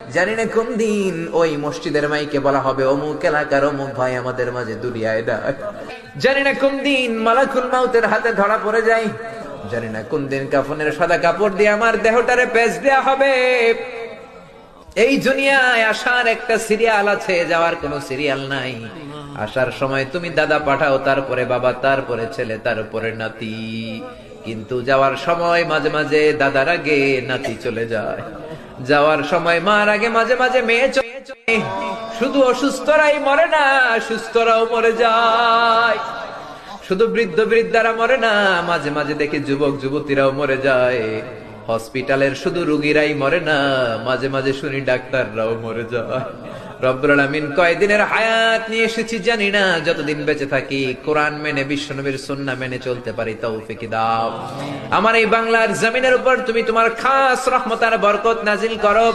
জানি না কোন দিন ওই মসজিদের মাইকে বলা হবে অমুক এলাকার অমুক ভাই আমাদের মাঝে দুনিয়ায় নাই। জানি না কোন দিন মালাকুল মাউতের হাতে ধরা পড়ে যায়। জানি না কোন দিন কাফনের সাদা কাপড় দিয়ে আমার দেহটারে পেঁচ দেয়া হবে। এই দুনিয়ায় আসার একটা সিরিয়াল আছে, যাওয়ার কোনো সিরিয়াল নাই। আসার সময় তুমি দাদা পাঠাও, তারপরে বাবা, তারপরে ছেলে, তারপরে নাতি। কিন্তু যাওয়ার সময় মাঝে মাঝে দাদার আগে নাতি চলে যায়। যাওয়ার সময় মার আগে মাঝে মাঝে মেয়ে চলে যায়। শুধু অসুস্থরাই মরে না, সুস্থরাও মরে যায়। শুধু বৃদ্ধ বৃদ্ধারা মরে না, মাঝে মাঝে দেখি যুবক যুবতীরাও মরে যায়। হসপিটালের শুধু রোগীরাই মরে না, মাঝে মাঝে শুনি ডাক্তাররাও মরে যায়। রব্বুল আলামিন কয়দিনের হায়াত নিয়ে এসেছি জানি না, যতদিন বেঁচে থাকি কোরআন মেনে বিশ্বনবীর সুন্নাহ মেনে চলতে পারি তৌফিক দাও। আমার এই বাংলার জমিনের উপর তুমি তোমার খাস রহমত আর বরকত নাজিল করো।